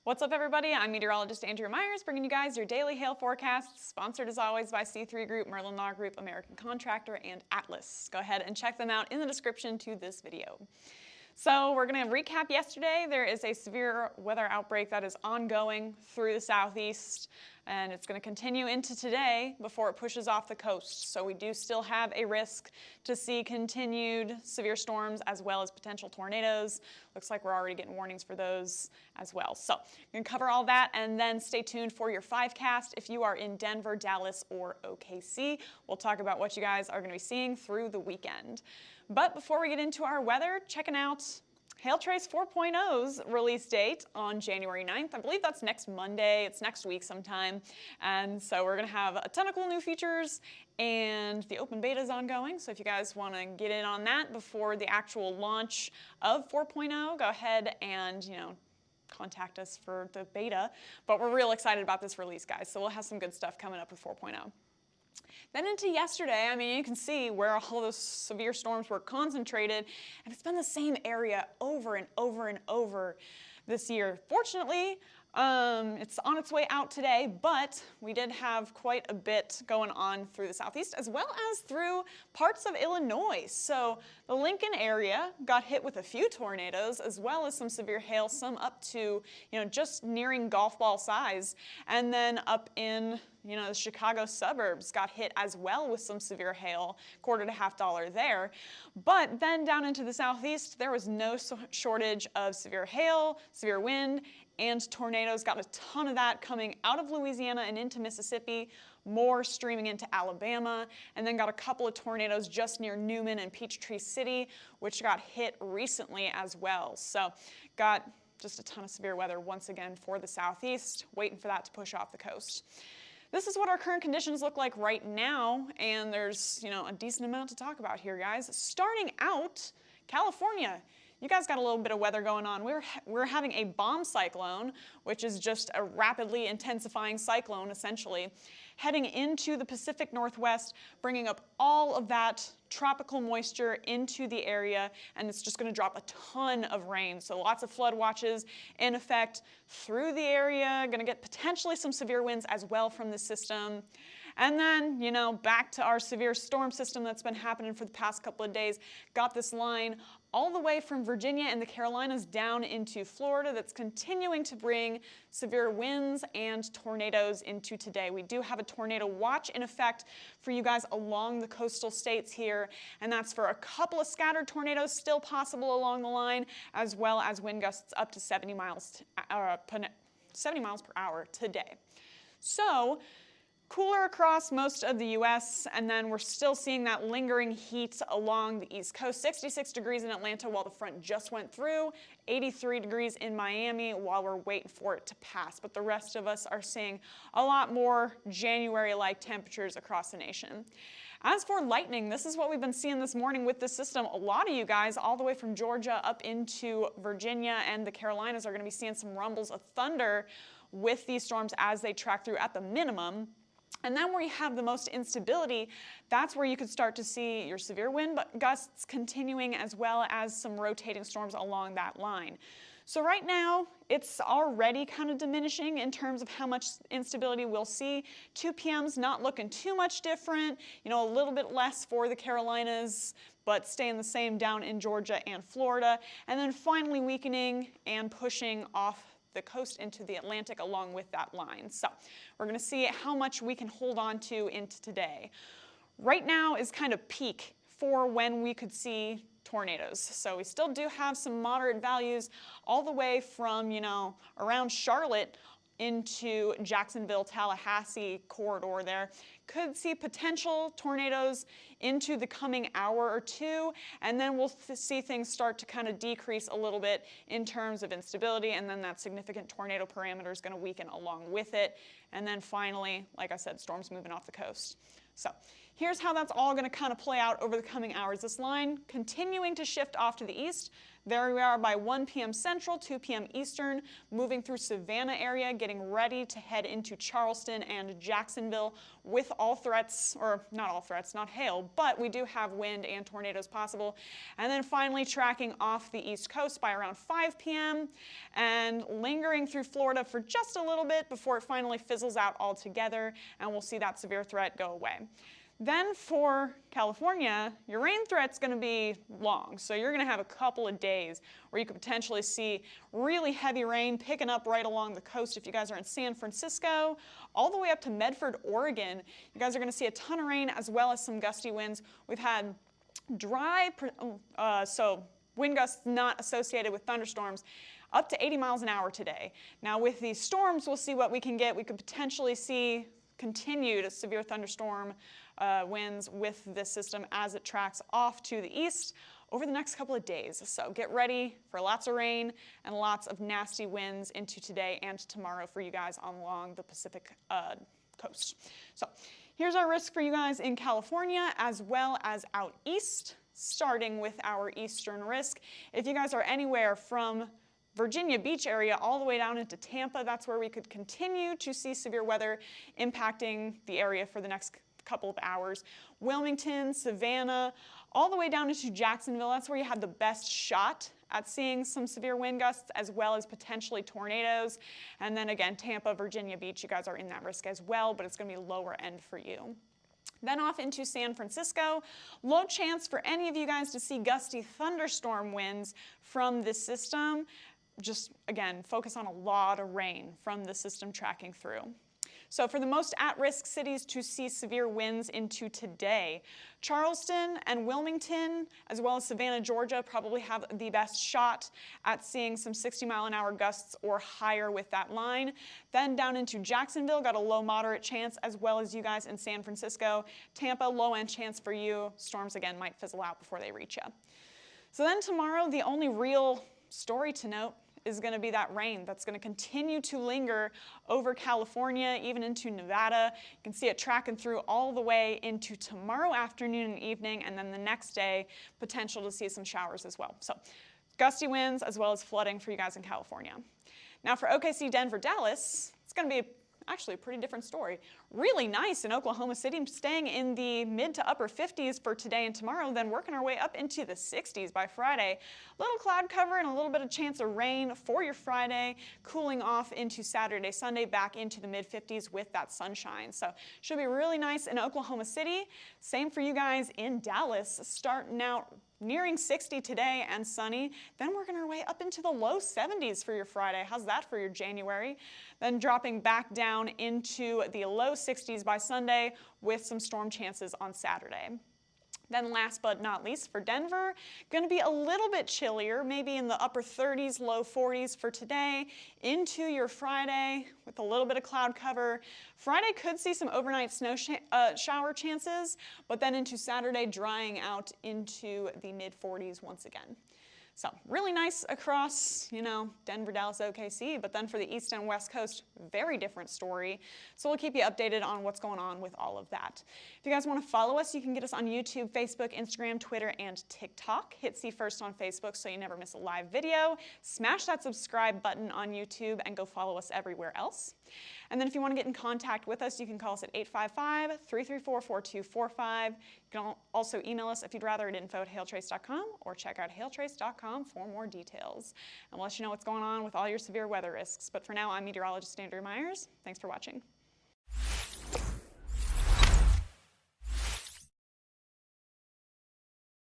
What's up, everybody? I'm meteorologist Andrea Myers, bringing you guys your daily hail forecast, sponsored as always by C3 Group, Merlin Law Group, American Contractor, and Atlas. Go ahead and check them out in the description to this video. So we're going to recap yesterday. There is a severe weather outbreak that is ongoing through the southeast, and it's going to continue into today before it pushes off the coast. So we do still have a risk to see continued severe storms as well as potential tornadoes. Looks like we're already getting warnings for those as well. So we're going to cover all that, and then stay tuned for your 5cast if you are in Denver, Dallas, or OKC. We'll talk about what you guys are going to be seeing through the weekend. But before we get into our weather, checking out Hail Trace 4.0's release date on January 9th. I believe that's next Monday. It's next week sometime. And so we're going to have a ton of cool new features, and the open beta is ongoing. So if you guys want to get in on that before the actual launch of 4.0, go ahead and, contact us for the beta. But we're real excited about this release, guys. So we'll have some good stuff coming up with 4.0. Then into yesterday, you can see where all those severe storms were concentrated, and it's been the same area over and over and over this year. Fortunately, it's on its way out today, but we did have quite a bit going on through the southeast as well as through parts of Illinois. So the Lincoln area got hit with a few tornadoes as well as some severe hail, some up to, just nearing golf ball size. And then up in, the Chicago suburbs got hit as well with some severe hail, $1.25 to $1/2 there. But then down into the southeast, there was no shortage of severe hail, severe wind, and tornadoes. Got a ton of that coming out of Louisiana and into Mississippi, more streaming into Alabama, and then got a couple of tornadoes just near Newman and Peachtree City, which got hit recently as well. So got just a ton of severe weather once again for the southeast, waiting for that to push off the coast. This is what our current conditions look like right now, and there's, a decent amount to talk about here, guys. Starting out, California. You guys got a little bit of weather going on. We're having a bomb cyclone, which is just a rapidly intensifying cyclone, essentially, heading into the Pacific Northwest, bringing up all of that tropical moisture into the area, and it's just going to drop a ton of rain. So lots of flood watches in effect through the area. Going to get potentially some severe winds as well from the system. And then, back to our severe storm system that's been happening for the past couple of days. Got this line all the way from Virginia and the Carolinas down into Florida that's continuing to bring severe winds and tornadoes into today. We do have a tornado watch in effect for you guys along the coastal states here, and that's for a couple of scattered tornadoes still possible along the line, as well as wind gusts up to 70 miles per hour today. So, cooler across most of the U.S., and then we're still seeing that lingering heat along the East Coast. 66 degrees in Atlanta while the front just went through, 83 degrees in Miami while we're waiting for it to pass. But the rest of us are seeing a lot more January-like temperatures across the nation. As for lightning, this is what we've been seeing this morning with the system. A lot of you guys, all the way from Georgia up into Virginia and the Carolinas, are going to be seeing some rumbles of thunder with these storms as they track through at the minimum. And then where you have the most instability, that's where you could start to see your severe wind gusts continuing as well as some rotating storms along that line. So right now, it's already kind of diminishing in terms of how much instability we'll see. 2 p.m.'s not looking too much different, a little bit less for the Carolinas, but staying the same down in Georgia and Florida. And then finally weakening and pushing off the coast into the Atlantic along with that line. So we're going to see how much we can hold on to into today. Right now is kind of peak for when we could see tornadoes. So we still do have some moderate values all the way from, around Charlotte into Jacksonville, Tallahassee corridor there. Could see potential tornadoes into the coming hour or two, and then we'll see things start to kind of decrease a little bit in terms of instability, and then that significant tornado parameter is going to weaken along with it. And then finally, like I said, storms moving off the coast. So here's how that's all going to kind of play out over the coming hours. This line continuing to shift off to the east. There we are by 1 p.m. Central, 2 p.m. Eastern, moving through Savannah area, getting ready to head into Charleston and Jacksonville with all threats, or not all threats, not hail, but we do have wind and tornadoes possible. And then finally tracking off the East Coast by around 5 p.m. and lingering through Florida for just a little bit before it finally fizzles out altogether, and we'll see that severe threat go away. Then for California, your rain threat's going to be long, so you're going to have a couple of days where you could potentially see really heavy rain picking up right along the coast if you guys are in San Francisco, all the way up to Medford, Oregon. You guys are going to see a ton of rain as well as some gusty winds. We've had dry, so wind gusts not associated with thunderstorms, up to 80 miles an hour today. Now with these storms, we'll see what we can get. We could potentially see continued severe thunderstorm winds with this system as it tracks off to the east over the next couple of days. So get ready for lots of rain and lots of nasty winds into today and tomorrow for you guys along the Pacific coast. So here's our risk for you guys in California as well as out east, starting with our eastern risk. If you guys are anywhere from Virginia Beach area all the way down into Tampa, that's where we could continue to see severe weather impacting the area for the next couple of hours. Wilmington, Savannah, all the way down into Jacksonville, that's where you have the best shot at seeing some severe wind gusts as well as potentially tornadoes. And then again, Tampa, Virginia Beach, you guys are in that risk as well, but it's going to be lower end for you. Then off into San Francisco, low chance for any of you guys to see gusty thunderstorm winds from this system. Just, again, focus on a lot of rain from the system tracking through. So for the most at-risk cities to see severe winds into today, Charleston and Wilmington, as well as Savannah, Georgia, probably have the best shot at seeing some 60-mile-an-hour gusts or higher with that line. Then down into Jacksonville, got a low moderate chance, as well as you guys in San Francisco. Tampa, low-end chance for you. Storms, again, might fizzle out before they reach you. So then tomorrow, the only real story to note is going to be that rain that's going to continue to linger over California, even into Nevada. You can see it tracking through all the way into tomorrow afternoon and evening, and then the next day, potential to see some showers as well. So gusty winds as well as flooding for you guys in California. Now for OKC, Denver, Dallas, it's going to be actually a pretty different story. Really nice in Oklahoma City, staying in the mid to upper 50s for today and tomorrow, then working our way up into the 60s by Friday. Little cloud cover and a little bit of chance of rain for your Friday, cooling off into Saturday, Sunday, back into the mid 50s with that sunshine. So should be really nice in Oklahoma City. Same for you guys in Dallas, starting out nearing 60 today and sunny, then working our way up into the low 70s for your Friday. How's that for your January? Then dropping back down into the low 60s by Sunday with some storm chances on Saturday. Then last but not least for Denver, going to be a little bit chillier, maybe in the upper 30s, low 40s for today into your Friday with a little bit of cloud cover. Friday could see some overnight snow shower chances, but then into Saturday drying out into the mid 40s once again. So really nice across, Denver, Dallas, OKC, but then for the East and West Coast, very different story. So we'll keep you updated on what's going on with all of that. If you guys want to follow us, you can get us on YouTube, Facebook, Instagram, Twitter, and TikTok. Hit See First on Facebook so you never miss a live video. Smash that subscribe button on YouTube and go follow us everywhere else. And then if you want to get in contact with us, you can call us at 855-334-4245. You can also email us if you'd rather at info@hailtrace.com or check out hailtrace.com for more details. And we'll let you know what's going on with all your severe weather risks. But for now, I'm meteorologist Andrew Myers. Thanks for watching.